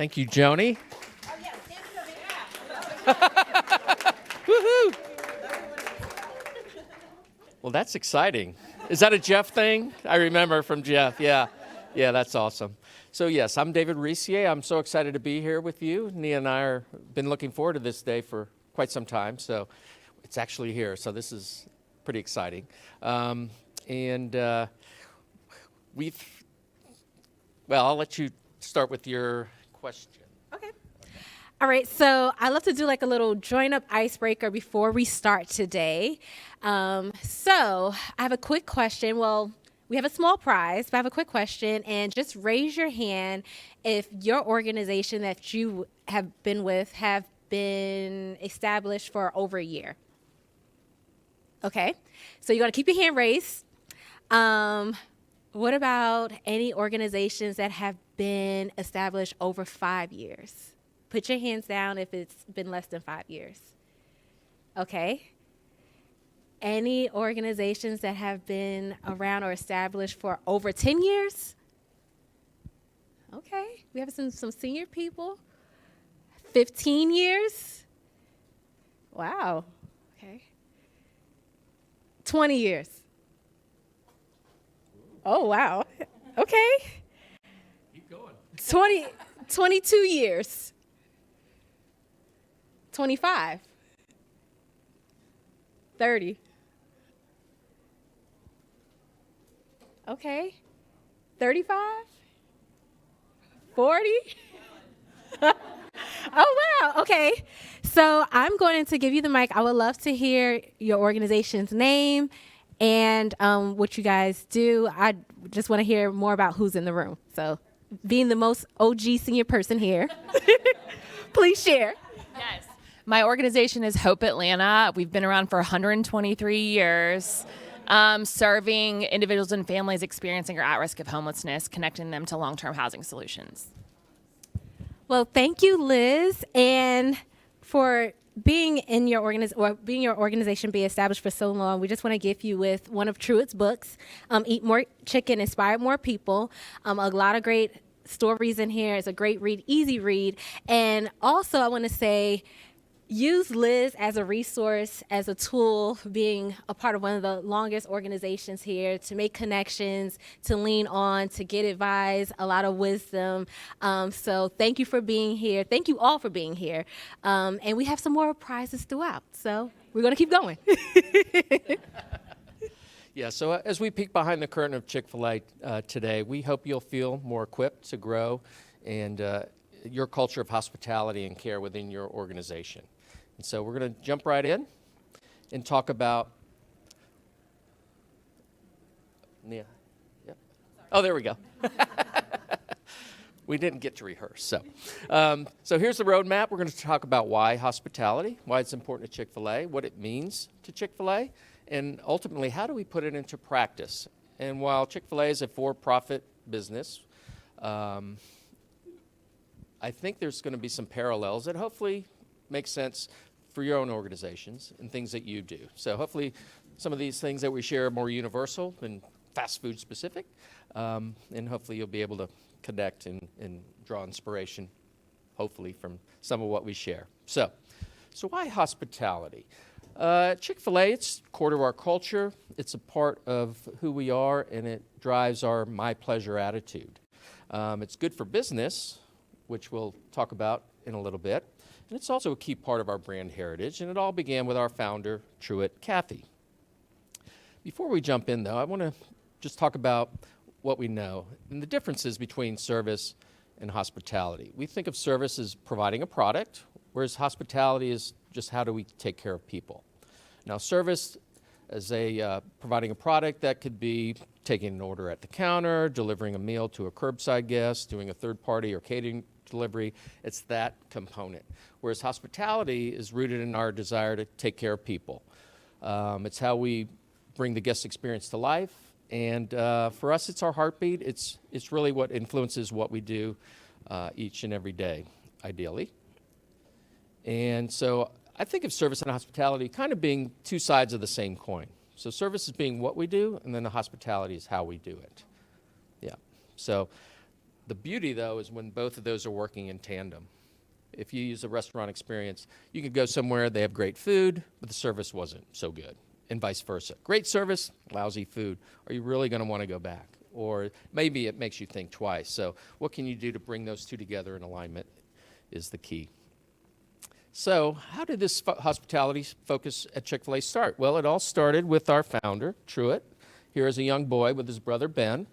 Thank you, Joni. Oh, yeah, stand over Woohoo! Well, that's exciting. Is that a Jeff thing? I remember from Jeff. Yeah, that's awesome. So yes, I'm David Rissier. I'm so excited to be here with you. Nia and I have been looking forward to this day for quite some time. So it's actually here. So this is pretty exciting. I'll let you start with your question. Okay. All right, so I love to do like a little join up icebreaker before we start today. So I have a quick question. Well, we have a small prize, but I have a quick question, and just raise your hand if your organization that you have been with have been established for over a year. Okay, so you got to keep your hand raised. What about any organizations that have been established over 5 years? Put your hands down if it's been less than 5 years. Okay. Any organizations that have been around or established for over 10 years? Okay. We have some senior people. 15 years? Wow. Okay. 20 years. Oh, wow. Okay. Keep going. 22 years. 25. 30. Okay. 35. 40. Oh, wow. Okay. So I'm going to give you the mic. I would love to hear your organization's name and what you guys do. I just want to hear more about who's in the room. So being the most OG senior person here, please share. Yes. My organization is Hope Atlanta. We've been around for 123 years, serving individuals and families experiencing or at risk of homelessness, connecting them to long-term housing solutions. Well, thank you, Liz, and for being in your organization be established for so long. We just want to gift you with one of Truett's books, Eat More Chicken, Inspire More People. A lot of great stories in here. It's a great read, easy read. And also I want to say, use Liz as a resource, as a tool, being a part of one of the longest organizations here, to make connections, to lean on, to get advice, a lot of wisdom. So thank you for being here. Thank you all for being here. And we have some more prizes throughout. So we're going to keep going. Yeah, so as we peek behind the curtain of Chick-fil-A today, we hope you'll feel more equipped to grow and your culture of hospitality and care within your organization. And so we're going to jump right in and talk about Nia. Yep. Oh, there we go. We didn't get to rehearse. So here's the roadmap. We're going to talk about why hospitality, why it's important to Chick-fil-A, what it means to Chick-fil-A, and ultimately, how do we put it into practice? And while Chick-fil-A is a for-profit business, I think there's going to be some parallels that hopefully make sense for your own organizations and things that you do. So hopefully some of these things that we share are more universal than fast food specific, and hopefully you'll be able to connect and draw inspiration, hopefully, from some of what we share. So why hospitality? Chick-fil-A, it's core to our culture. It's a part of who we are, and it drives our my pleasure attitude. It's good for business, which we'll talk about in a little bit. And it's also a key part of our brand heritage, and it all began with our founder, Truett Cathy. Before we jump in, though, I want to just talk about what we know and the differences between service and hospitality. We think of service as providing a product, whereas hospitality is just how do we take care of people. Now, service as providing a product, that could be taking an order at the counter, delivering a meal to a curbside guest, doing a third-party or catering delivery. It's that component. Whereas hospitality is rooted in our desire to take care of people. It's how we bring the guest experience to life. And for us, it's our heartbeat. It's really what influences what we do each and every day, ideally. And so I think of service and hospitality kind of being two sides of the same coin. So service is being what we do, and then the hospitality is how we do it. Yeah. So The beauty, though, is when both of those are working in tandem. If you use a restaurant experience, you could go somewhere, they have great food, but the service wasn't so good, and vice versa. Great service, lousy food. Are you really going to want to go back? Or maybe it makes you think twice. So what can you do to bring those two together in alignment is the key. So how did this hospitality focus at Chick-fil-A start? Well, it all started with our founder, Truett, here as a young boy with his brother Ben,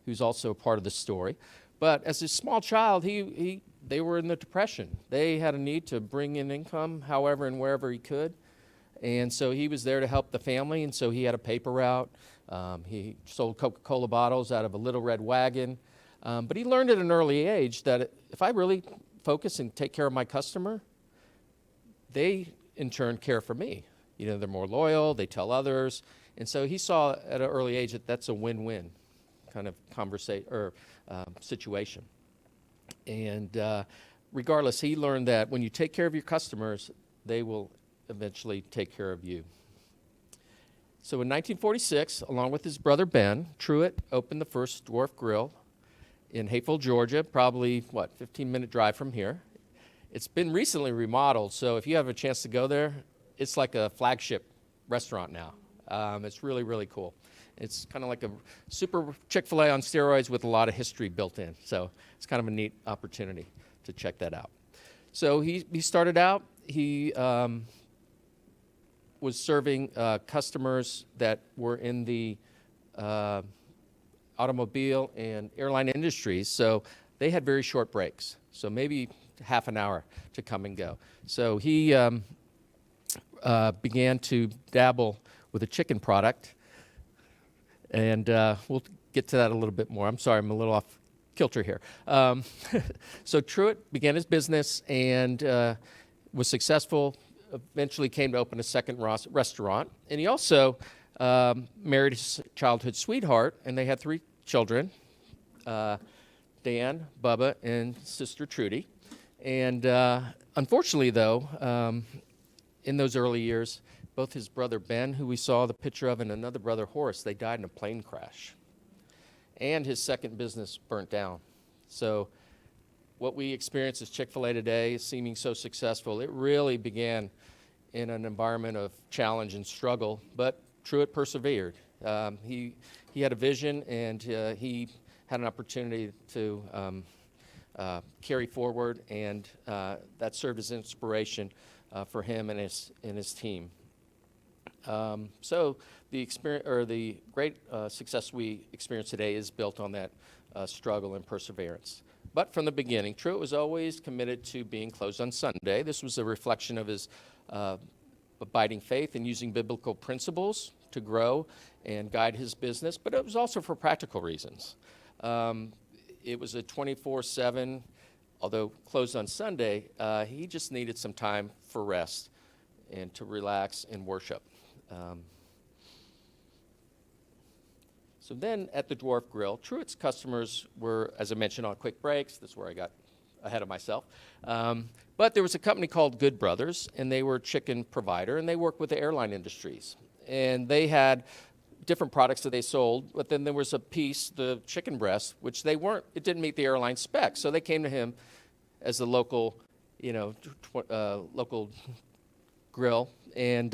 who's also a part of the story. But as a small child, they were in the Depression. They had a need to bring in income however and wherever he could. And so he was there to help the family, and so he had a paper route. He sold Coca-Cola bottles out of a little red wagon. But he learned at an early age that if I really focus and take care of my customer, they in turn care for me. You know, they're more loyal, they tell others. And so he saw at an early age that that's a win-win kind of situation. And regardless, he learned that when you take care of your customers, they will eventually take care of you. So in 1946, along with his brother Ben, Truett opened the first Dwarf Grill in Hayfield, Georgia, probably, 15-minute drive from here. It's been recently remodeled, so if you have a chance to go there, it's like a flagship restaurant now. It's really, really cool. It's kind of like a super Chick-fil-A on steroids with a lot of history built in. So it's kind of a neat opportunity to check that out. So he started out, he was serving customers that were in the automobile and airline industries. So they had very short breaks. So maybe half an hour to come and go. So he began to dabble with a chicken product. And we'll get to that a little bit more. I'm sorry, I'm a little off kilter here. So Truett began his business and was successful, eventually came to open a second restaurant. And he also married his childhood sweetheart, and they had 3 children, Dan, Bubba, and sister Trudy. And unfortunately, though, in those early years, both his brother Ben, who we saw the picture of, and another brother Horace, they died in a plane crash. And his second business burnt down. So what we experience as Chick-fil-A today, seeming so successful, it really began in an environment of challenge and struggle, but Truett persevered. He had a vision, and he had an opportunity to carry forward, and that served as inspiration for him and his team. So the great success we experience today is built on that struggle and perseverance. But from the beginning, Truett was always committed to being closed on Sunday. This was a reflection of his abiding faith and using biblical principles to grow and guide his business, but it was also for practical reasons. It was a 24/7, although closed on Sunday, he just needed some time for rest and to relax and worship. So then at the Dwarf Grill, Truett's customers were, as I mentioned, on quick breaks. This is where I got ahead of myself. But there was a company called Good Brothers, and they were a chicken provider, and they worked with the airline industries. And they had different products that they sold, but then there was a piece, the chicken breast, which it didn't meet the airline specs. So they came to him as the local, local grill, and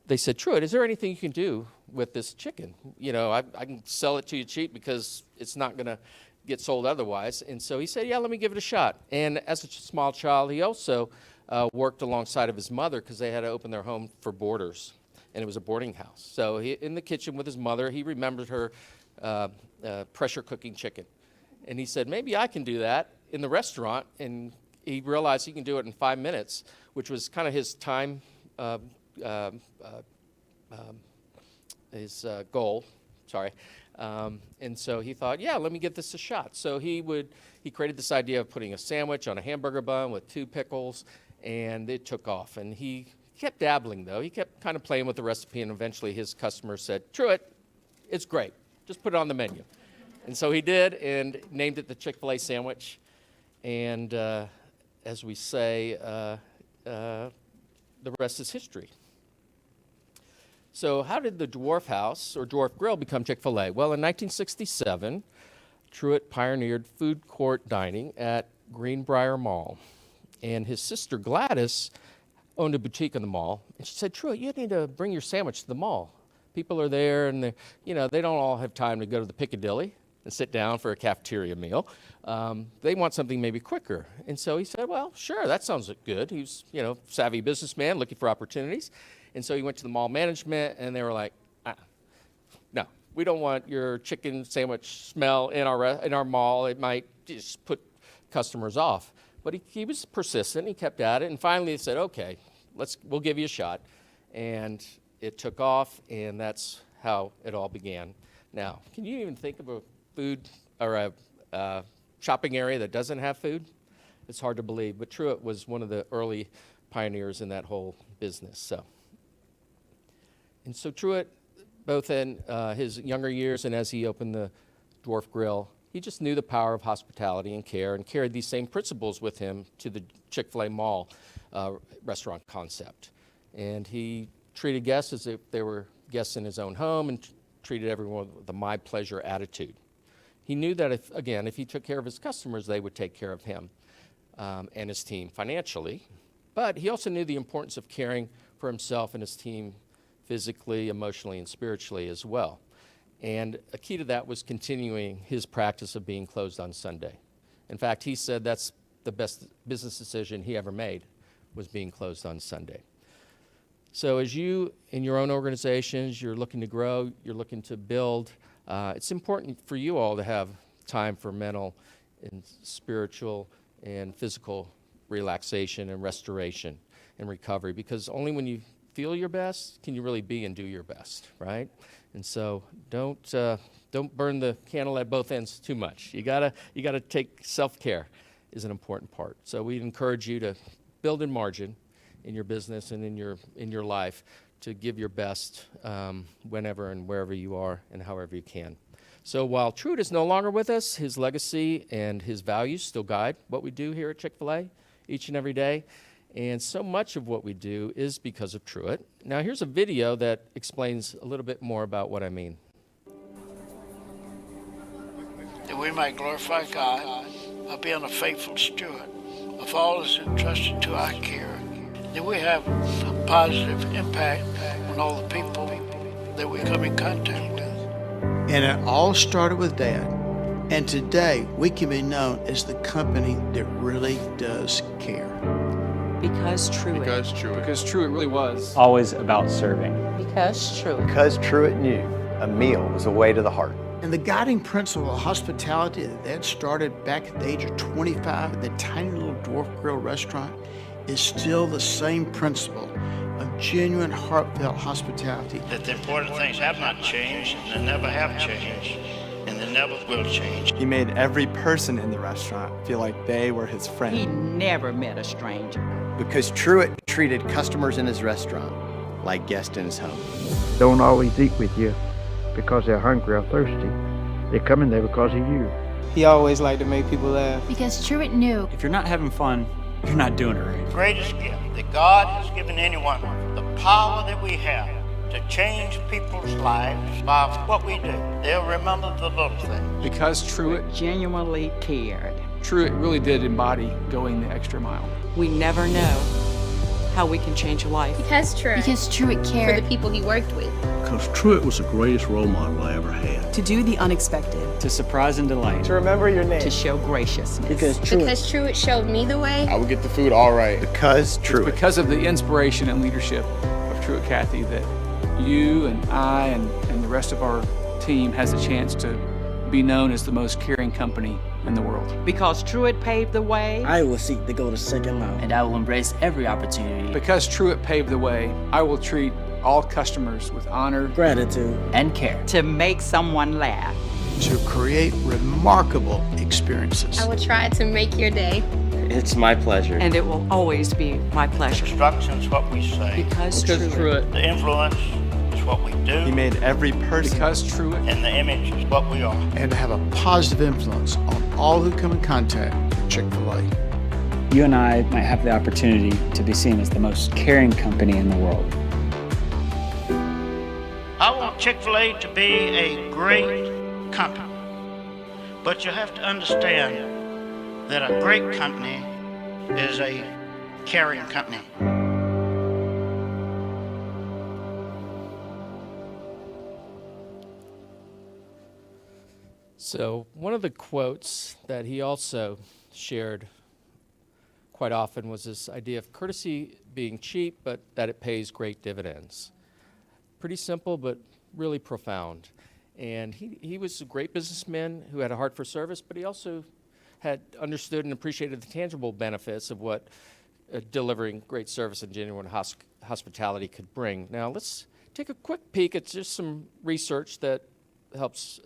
they said, Truett, is there anything you can do with this chicken? I can sell it to you cheap because it's not going to get sold otherwise. And so he said, yeah, let me give it a shot. And as a small child, he also worked alongside of his mother because they had to open their home for boarders, and it was a boarding house. So in the kitchen with his mother, he remembered her pressure cooking chicken. And he said, maybe I can do that in the restaurant. And he realized he can do it in 5 minutes, which was kind of his time his goal, and so he thought, yeah, let me give this a shot. So he created this idea of putting a sandwich on a hamburger bun with 2 pickles, and it took off. And he kept dabbling, though. He kept kind of playing with the recipe, and eventually his customer said, Truett, it's great. Just put it on the menu. And so he did, and named it the Chick-fil-A sandwich. And as we say, the rest is history. So how did the Dwarf House or Dwarf Grill become Chick-fil-A? Well, in 1967, Truett pioneered food court dining at Greenbrier Mall. And his sister Gladys owned a boutique in the mall. And she said, Truett, you need to bring your sandwich to the mall. People are there and they don't all have time to go to the Piccadilly and sit down for a cafeteria meal. They want something maybe quicker. And so he said, well, sure, that sounds good. He's, savvy businessman looking for opportunities. And so he went to the mall management and they were like, no, we don't want your chicken sandwich smell in our mall. It might just put customers off. But he was persistent. He kept at it. And finally he said, okay, we'll give you a shot. And it took off, and that's how it all began. Now, can you even think of a food or a shopping area that doesn't have food? It's hard to believe, but Truett was one of the early pioneers in that whole business. And so Truett, both in his younger years and as he opened the Dwarf Grill, he just knew the power of hospitality and care and carried these same principles with him to the Chick-fil-A mall restaurant concept. And he treated guests as if they were guests in his own home and treated everyone with a my pleasure attitude. He knew that if he took care of his customers, they would take care of him and his team financially. But he also knew the importance of caring for himself and his team physically, emotionally, and spiritually as well. And a key to that was continuing his practice of being closed on Sunday. In fact, he said that's the best business decision he ever made, was being closed on Sunday. So as you, in your own organizations, you're looking to grow, you're looking to build, it's important for you all to have time for mental and spiritual and physical relaxation and restoration and recovery, because only when you feel your best can you really be and do your best, right? And so don't burn the candle at both ends too much. You gotta take self-care is an important part. So we encourage you to build in margin in your business and in your life to give your best whenever and wherever you are and however you can. So while Truett is no longer with us, his legacy and his values still guide what we do here at Chick-fil-A each and every day. And so much of what we do is because of Truett. Now here's a video that explains a little bit more about what I mean. That we might glorify God by being a faithful steward of all that is entrusted to our care. That we have a positive impact on all the people that we come in contact with. And it all started with Dad. And today we can be known as the company that really does care. Because Truett. Because Truett really was always about serving. Because Truett. Because Truett knew a meal was a way to the heart. And the guiding principle of hospitality that started back at the age of 25 at the tiny little Dwarf Grill restaurant is still the same principle of genuine, heartfelt hospitality. That the important things have not changed, and they never have changed, and they never will change. He made every person in the restaurant feel like they were his friend. He never met a stranger. Because Truett treated customers in his restaurant like guests in his home. Don't always eat with you because they're hungry or thirsty. They come in there because of you. He always liked to make people laugh. Because Truett knew. If you're not having fun, you're not doing it right. The greatest gift that God has given anyone, the power that we have to change people's lives by what we do. They'll remember the little things. Because Truett Genuinely cared. really did embody going the extra mile. We never know how we can change a life. Because Truett cared for the people he worked with. Because Truett was the greatest role model I ever had. To do the unexpected. To surprise and delight. To remember your name. To show graciousness. Because Truett showed me the way. I would get the food all right. Because Truett. Because of the inspiration and leadership of Truett Cathy that you and I and the rest of our team has a chance to be known as the most caring company in the world. Because Truett paved the way. I will seek to go the second mile. And I will embrace every opportunity. Because Truett paved the way, I will treat all customers with honor, Gratitude. And care. To make someone laugh. To create remarkable experiences. I will try to make your day. It's my pleasure. And it will always be my pleasure. Instructions, what we say. Because Truett. The influence is what we do. He made every person. Because Truett. And the image is what we are. And to have a positive influence on all who come in contact with Chick-fil-A. You and I might have the opportunity to be seen as the most caring company in the world. I want Chick-fil-A to be a great company But you have to understand that a great company is a caring company. So one of the quotes that he also shared quite often was this idea of courtesy being cheap, but that it pays great dividends. Pretty simple, but really profound. And he was a great businessman who had a heart for service, but he also had understood and appreciated the tangible benefits of what delivering great service and genuine hospitality could bring. Now let's take a quick peek at just some research that helps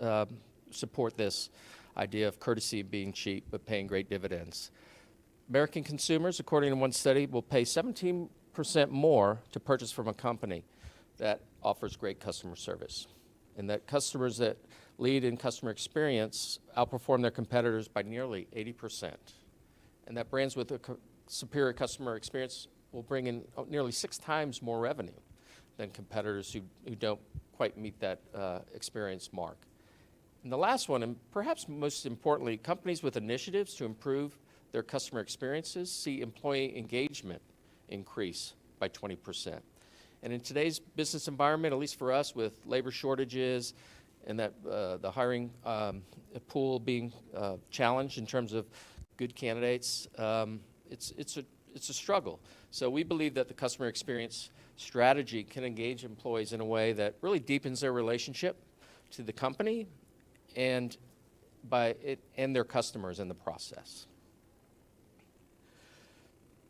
support this idea of courtesy being cheap but paying great dividends. American consumers, according to one study, will pay 17% more to purchase from a company that offers great customer service, and that customers that lead in customer experience outperform their competitors by nearly 80%, and that brands with a superior customer experience will bring in nearly 6 times more revenue than competitors who don't quite meet that experience mark. And the last one, and perhaps most importantly, companies with initiatives to improve their customer experiences see employee engagement increase by 20%. And in today's business environment, at least for us, with labor shortages and that the hiring pool being challenged in terms of good candidates, it's a struggle. So we believe that the customer experience strategy can engage employees in a way that really deepens their relationship to the company and their customers in the process.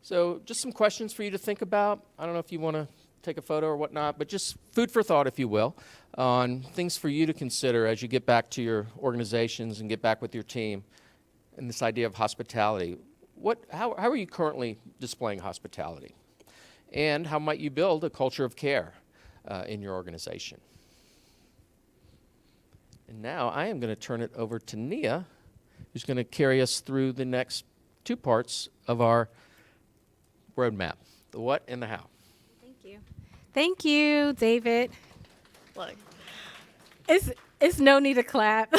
So just some questions for you to think about. I don't know if you want to take a photo or whatnot, but just food for thought, if you will, on things for you to consider as you get back to your organizations and get back with your team, and this idea of hospitality. How are you currently displaying hospitality? And how might you build a culture of care in your organization? And now I am going to turn it over to Nia, who's going to carry us through the next 2 parts of our roadmap, the what and the how. Thank you, David. Look, it's no need to clap.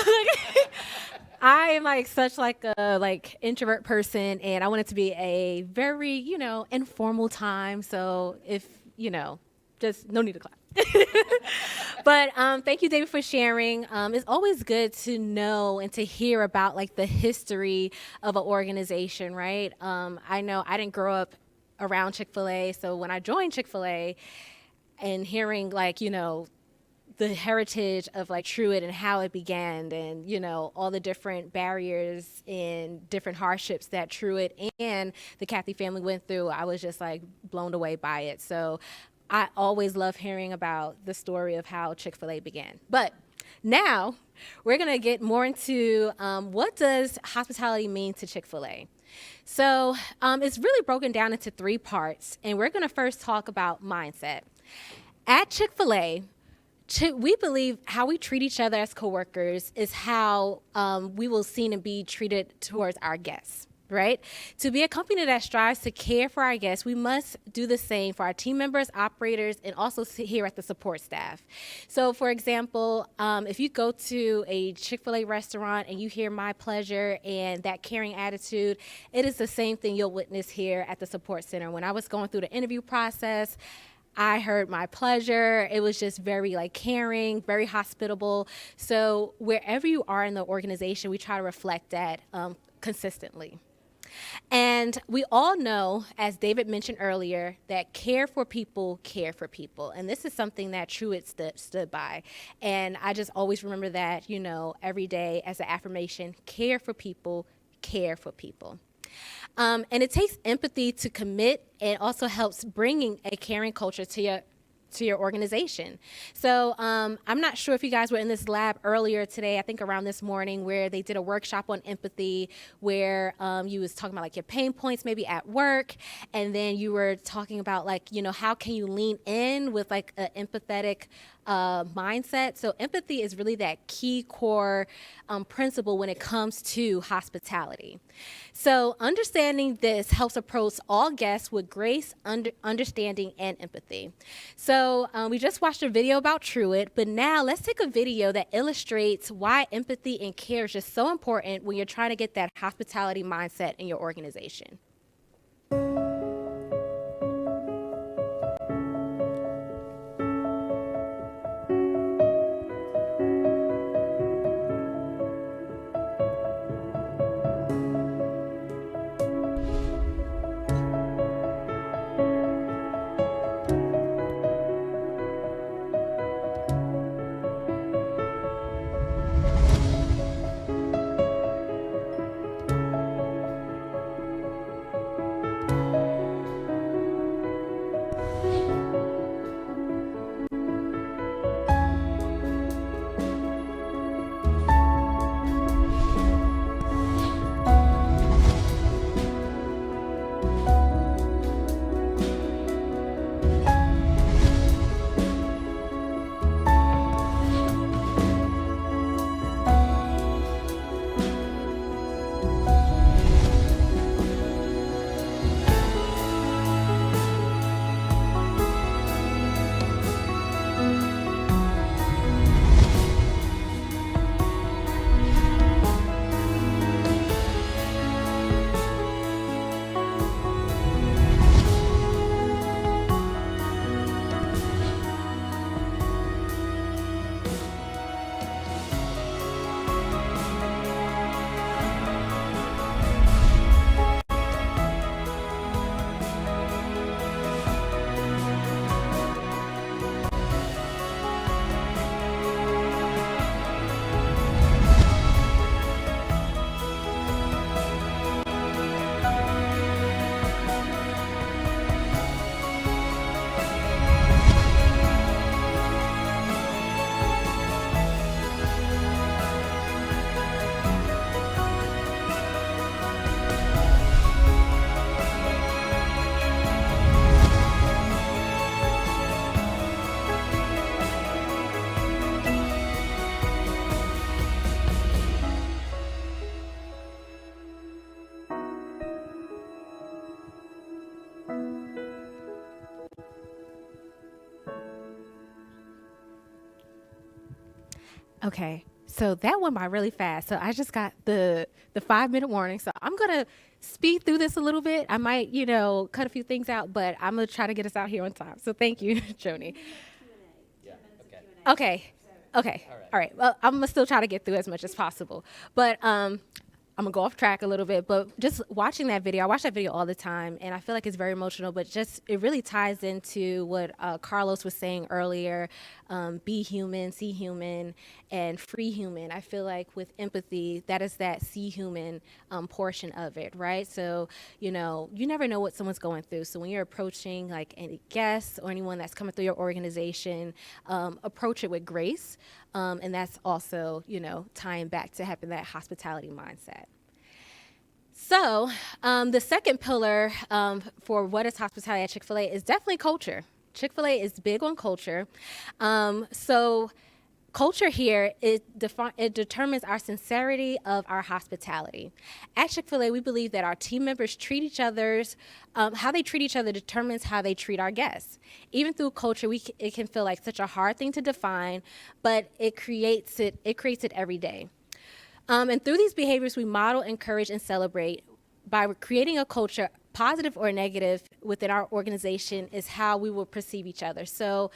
I am such a introvert person, and I want it to be a very, informal time. So if, just no need to clap. But thank you, David, for sharing. It's always good to know and to hear about the history of an organization, right? I know I didn't grow up around Chick-fil-A, so when I joined Chick-fil-A and hearing the heritage of Truett and how it began, and all the different barriers and different hardships that Truett and the Cathy family went through, I was just blown away by it. So I always love hearing about the story of how Chick-fil-A began. But now we're going to get more into what does hospitality mean to Chick-fil-A. So it's really broken down into 3 parts, and we're going to first talk about mindset. At Chick-fil-A, we believe how we treat each other as coworkers is how we will see and be treated towards our guests. Right? To be a company that strives to care for our guests, we must do the same for our team members, operators, and also here at the support staff. So, for example, if you go to a Chick-fil-A restaurant and you hear my pleasure and that caring attitude, it is the same thing you'll witness here at the support center. When I was going through the interview process, I heard my pleasure. It was just very caring, very hospitable. So wherever you are in the organization, we try to reflect that consistently. And we all know, as David mentioned earlier, that care for people. And this is something that Truett stood by. And I just always remember that, every day as an affirmation: care for people. And it takes empathy to commit, and also helps bringing a caring culture to your organization. So I'm not sure if you guys were in this lab earlier today, I think around this morning, where they did a workshop on empathy, where you was talking about your pain points maybe at work, and then you were talking about how can you lean in with an empathetic mindset. So empathy is really that key core principle when it comes to hospitality. So understanding this helps approach all guests with grace, understanding, and empathy. So we just watched a video about Truett, but now let's take a video that illustrates why empathy and care is just so important when you're trying to get that hospitality mindset in your organization. Okay, so that went by really fast. So I just got the 5-minute warning. So I'm gonna speed through this a little bit. I might, cut a few things out, but I'm gonna try to get us out here on time. So thank you, Joni. Yeah, Okay. All right. Well, I'm gonna still try to get through as much as possible, but I'm gonna go off track a little bit. But just watching that video, I watch that video all the time, and I feel like it's very emotional. But it really ties into what Carlos was saying earlier: be human, see human, and free human. I feel like with empathy, that is that see human portion of it, right? So you never know what someone's going through. So when you're approaching like any guests or anyone that's coming through your organization, approach it with grace. And that's also, tying back to having that hospitality mindset. So the second pillar for what is hospitality at Chick-fil-A is definitely culture. Chick-fil-A is big on culture. So culture here, it determines our sincerity of our hospitality. At Chick-fil-A, we believe that our team members treat each other's, how they treat each other determines how they treat our guests. Even through culture, it can feel like such a hard thing to define, but it creates it every day. And through these behaviors, we model, encourage, and celebrate. By creating a culture, positive or negative, within our organization is how we will perceive each other. So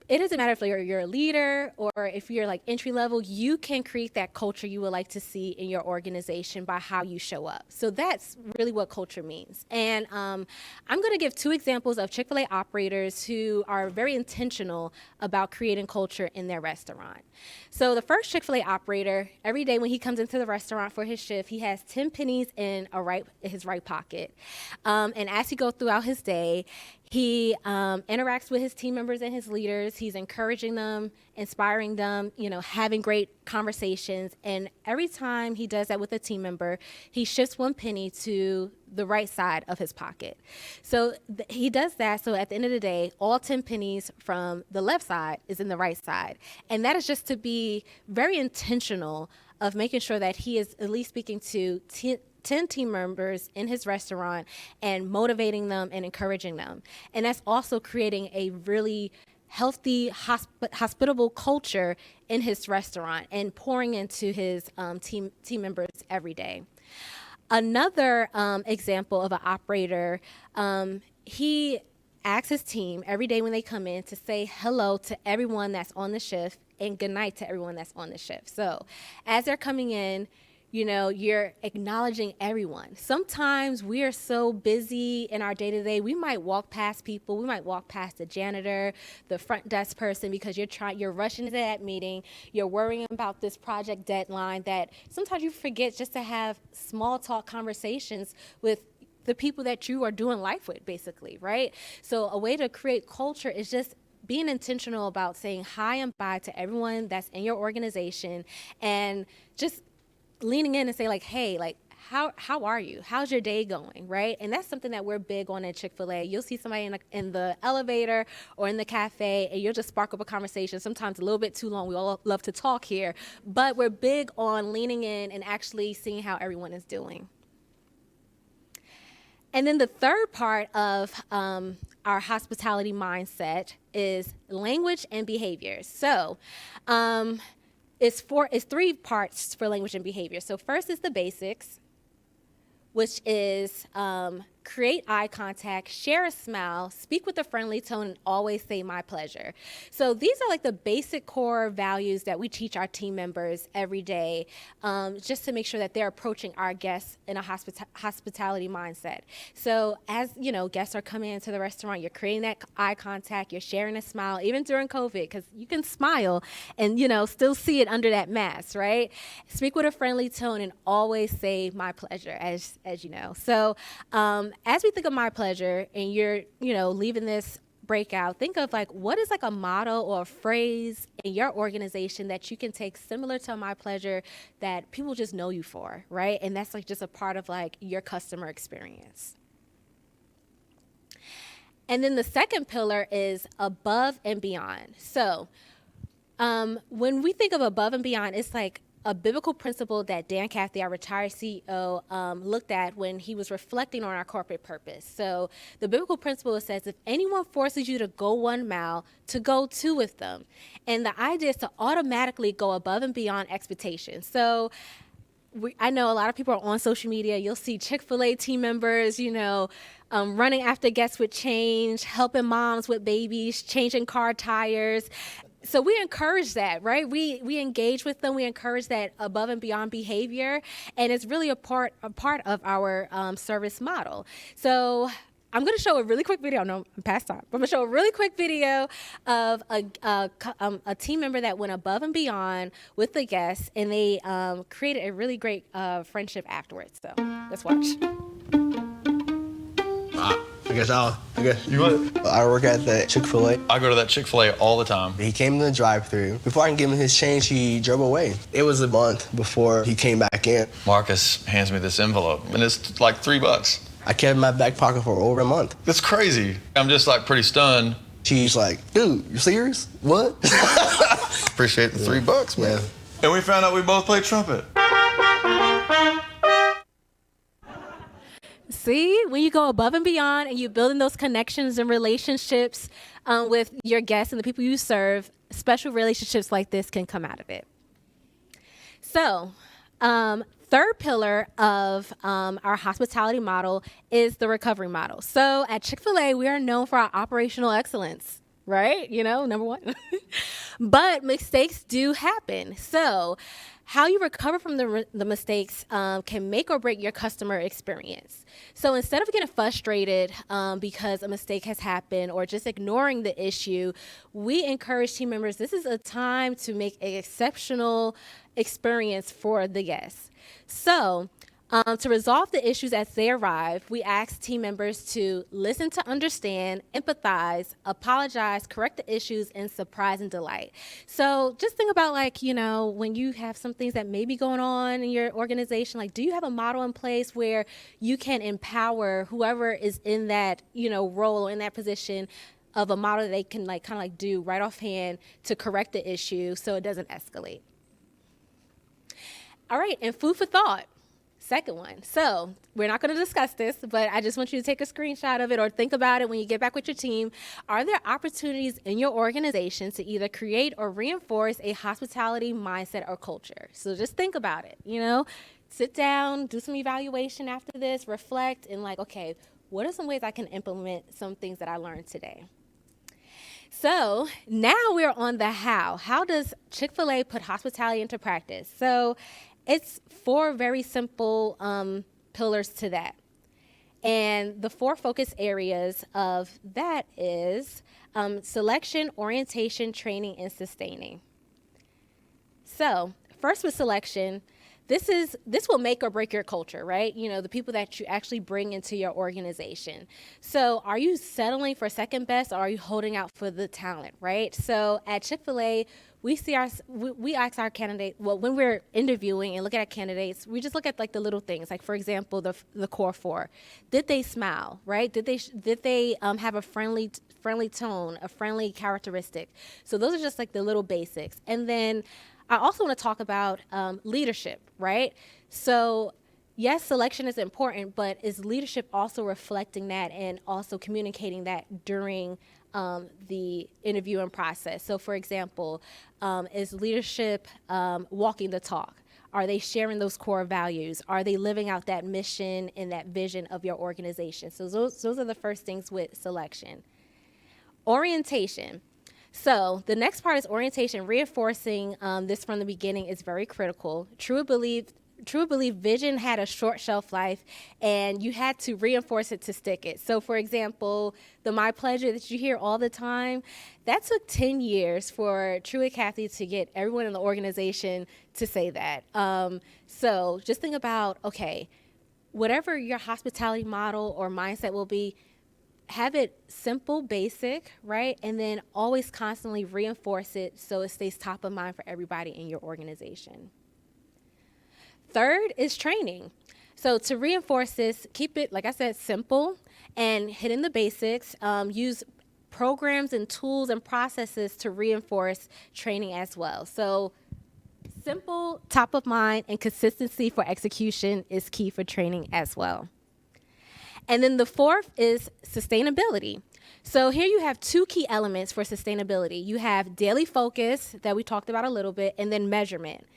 it doesn't matter if you're a leader or if you're like entry level, you can create that culture you would like to see in your organization by how you show up. So that's really what culture means. And I'm going to give 2 examples of Chick-fil-A operators who are very intentional about creating culture in their restaurant. So the first Chick-fil-A operator, every day when he comes into the restaurant for his shift, he has 10 pennies in his right pocket. And as he goes throughout his day, He interacts with his team members and his leaders. He's encouraging them, inspiring them, having great conversations. And every time he does that with a team member, he shifts one penny to the right side of his pocket. So he does that. So at the end of the day, all 10 pennies from the left side is in the right side. And that is just to be very intentional of making sure that he is at least speaking to 10 team members in his restaurant and motivating them and encouraging them. And that's also creating a really healthy, hospitable culture in his restaurant and pouring into his team members every day. Another example of an operator, he asks his team every day when they come in to say hello to everyone that's on the shift and good night to everyone that's on the shift. So as they're coming in, you're acknowledging everyone. Sometimes we are so busy in our day-to-day, we might walk past people. We might walk past the janitor, the front desk person, because you're rushing to that meeting. You're worrying about this project deadline that sometimes you forget just to have small talk conversations with the people that you are doing life with, basically, right? So a way to create culture is just being intentional about saying hi and bye to everyone that's in your organization and just leaning in and say hey, how are you? How's your day going, right? And that's something that we're big on at Chick-fil-A. You'll see somebody in the elevator or in the cafe, and you'll just spark up a conversation, sometimes a little bit too long. We all love to talk here, but we're big on leaning in and actually seeing how everyone is doing. And then the third part of our hospitality mindset is language and behaviors. So, it's 3 parts for language and behavior. So first is the basics, which is create eye contact, share a smile, speak with a friendly tone, and always say my pleasure. So these are the basic core values that we teach our team members every day, just to make sure that they're approaching our guests in a hospitality mindset. So as guests are coming into the restaurant, you're creating that eye contact, you're sharing a smile, even during COVID, because you can smile and still see it under that mask, right? Speak with a friendly tone and always say my pleasure, as you know. So as we think of my pleasure and you're, leaving this breakout, think of what is a motto or a phrase in your organization that you can take similar to my pleasure that people just know you for, right? And that's just a part of your customer experience. And then the second pillar is above and beyond. So when we think of above and beyond, it's a biblical principle that Dan Cathy, our retired CEO, looked at when he was reflecting on our corporate purpose. So the biblical principle says, if anyone forces you to go 1 mile, to go 2 with them. And the idea is to automatically go above and beyond expectations. So I know a lot of people are on social media. You'll see Chick-fil-A team members, running after guests with change, helping moms with babies, changing car tires. So we encourage that, right? We engage with them. We encourage that above and beyond behavior, and it's really a part of our service model. So I'm going to show a really quick video. No, I'm past time. I'm going to show a really quick video of a team member that went above and beyond with the guests, and they created a really great friendship afterwards. So let's watch. I work at the Chick-fil-A. I go to that Chick-fil-A all the time. He came to the drive-thru. Before I can give him his change, he drove away. It was a month before he came back in. Marcus hands me this envelope, and it's $3. I kept it in my back pocket for over a month. That's crazy. I'm just pretty stunned. She's like, dude, you serious? What? Appreciate the $3, man. Yeah. And we found out we both play trumpet. See, when you go above and beyond and you're building those connections and relationships with your guests and the people you serve, special relationships like this can come out of it. So, third pillar of our hospitality model is the recovery model. So at Chick-fil-A, we are known for our operational excellence, right? Number one. But mistakes do happen. So how you recover from the mistakes can make or break your customer experience. So instead of getting frustrated because a mistake has happened or just ignoring the issue, we encourage team members, this is a time to make an exceptional experience for the guests. So To resolve the issues as they arrive, we ask team members to listen to understand, empathize, apologize, correct the issues, and surprise and delight. So just think about, like, when you have some things that may be going on in your organization, like, do you have a model in place where you can empower whoever is in that, role or in that position of a model that they can do right offhand to correct the issue so it doesn't escalate. All right, and food for thought. Second one. So we're not going to discuss this, but I just want you to take a screenshot of it or think about it when you get back with your team. Are there opportunities in your organization to either create or reinforce a hospitality mindset or culture? So just think about it, sit down, do some evaluation after this, reflect, and okay, what are some ways I can implement some things that I learned today? So now we're on the how. How does Chick-fil-A put hospitality into practice? So it's 4 very simple pillars to that. And the 4 focus areas of that is selection, orientation, training, and sustaining. So first with selection, this will make or break your culture, right? The people that you actually bring into your organization. So are you settling for second best, or are you holding out for the talent, right? So at Chick-fil-A, we ask our candidate, when we're interviewing and looking at candidates, we just look at the little things, like, for example, the core 4. Did they smile, right? Did they have a friendly tone, a friendly characteristic? So those are just the little basics. And then I also want to talk about leadership, right? So yes, selection is important, but is leadership also reflecting that and also communicating that during the interviewing process? So for example, is leadership walking the talk? Are they sharing those core values? Are they living out that mission and that vision of your organization? So those are the first things with selection. Orientation. So the next part is orientation. Reinforcing this from the beginning is very critical. True belief vision had a short shelf life, and you had to reinforce it to stick it. So for example, the My Pleasure that you hear all the time, that took 10 years for Truett Cathy to get everyone in the organization to say that. So just think about, okay, whatever your hospitality model or mindset will be, have it simple, basic, right? And then always constantly reinforce it so it stays top of mind for everybody in your organization. Third is training. So to reinforce this, keep it, like I said, simple and hitting the basics. Use programs and tools and processes to reinforce training as well. So simple, top of mind, and consistency for execution is key for training as well. And then the 4th is sustainability. So here you have 2 key elements for sustainability. You have daily focus that we talked about a little bit, and then measurement.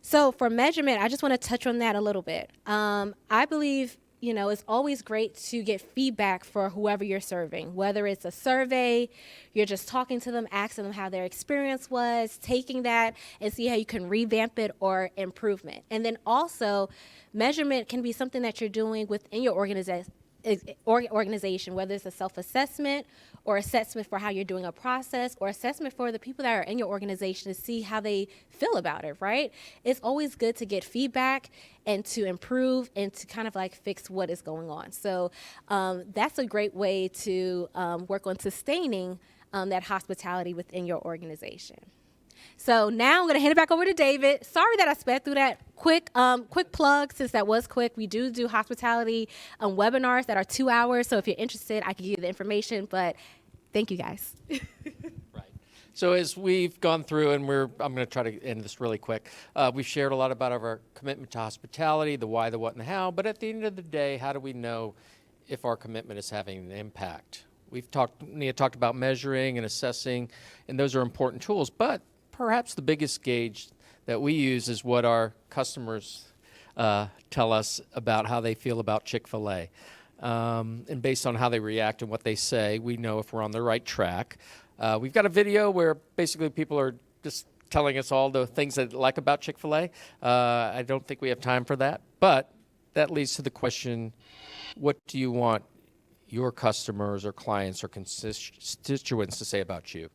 So for measurement, I just want to touch on that a little bit. I believe, it's always great to get feedback for whoever you're serving, whether it's a survey, you're just talking to them, asking them how their experience was, taking that and see how you can revamp it or improvement. And then also, measurement can be something that you're doing within your organization, whether it's a self-assessment or assessment for how you're doing a process, or assessment for the people that are in your organization to see how they feel about it, right? It's always good to get feedback and to improve and to kind of fix what is going on. So that's a great way to work on sustaining that hospitality within your organization. So now I'm going to hand it back over to David. Sorry that I sped through that. Quick plug, since that was quick. We do hospitality webinars that are 2 hours. So if you're interested, I can give you the information. But thank you, guys. Right. So as we've gone through, and I'm going to try to end this really quick. We've shared a lot about our commitment to hospitality, the why, the what, and the how. But at the end of the day, how do we know if our commitment is having an impact? Nia talked about measuring and assessing, and those are important tools. But perhaps the biggest gauge that we use is what our customers tell us about how they feel about Chick-fil-A. And based on how they react and what they say, we know if we're on the right track. We've got a video where basically people are just telling us all the things they like about Chick-fil-A. I don't think we have time for that, but that leads to the question, what do you want your customers or clients or constituents to say about you?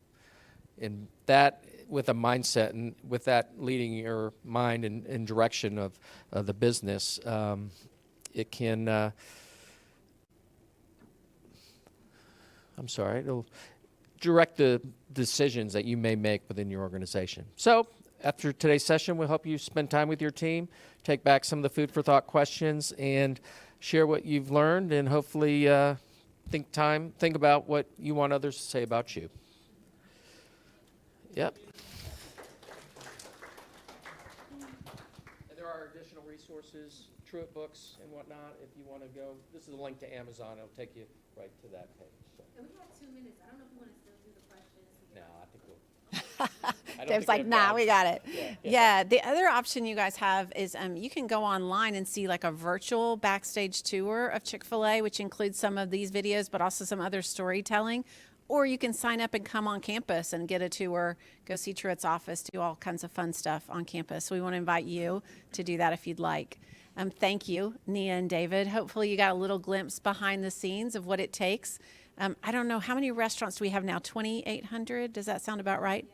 And that, with a mindset and with that leading your mind in direction of the business, it can, it'll direct the decisions that you may make within your organization. So after today's session, we'll help you spend time with your team, take back some of the food for thought questions, and share what you've learned, and hopefully think about what you want others to say about you. Yep. And there are additional resources, Truett books and whatnot, if you want to go. This is a link to Amazon. It'll take you right to that page. So. And we have 2 minutes. I don't know if we want to still do the questions. No, I think we'll. Dave's like, nah, we got it. Yeah. The other option you guys have is you can go online and see like a virtual backstage tour of Chick-fil-A, which includes some of these videos, but also some other storytelling. Or you can sign up and come on campus and get a tour, go see Truett's office, do all kinds of fun stuff on campus. So we want to invite you to do that if you'd like. Thank you, Nia and David. Hopefully you got a little glimpse behind the scenes of what it takes. I don't know, how many restaurants do we have now? 2,800? Does that sound about right?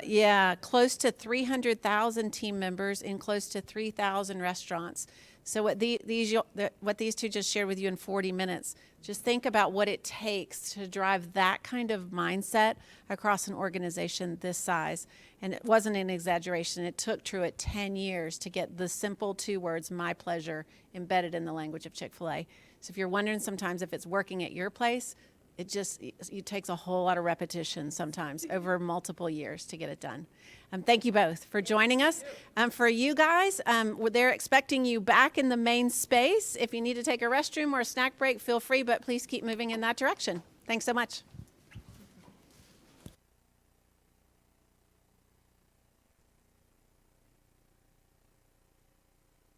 Yeah, close to 300,000 team members in close to 3,000 restaurants. So what these two just shared with you in 40 minutes, just think about what it takes to drive that kind of mindset across an organization this size. And it wasn't an exaggeration. It took Truett 10 years to get the simple 2 words, my pleasure, embedded in the language of Chick-fil-A. So if you're wondering sometimes if it's working at your place, it takes a whole lot of repetition sometimes over multiple years to get it done. Thank you both for joining us. For you guys, they're expecting you back in the main space. If you need to take a restroom or a snack break, feel free, but please keep moving in that direction. Thanks so much.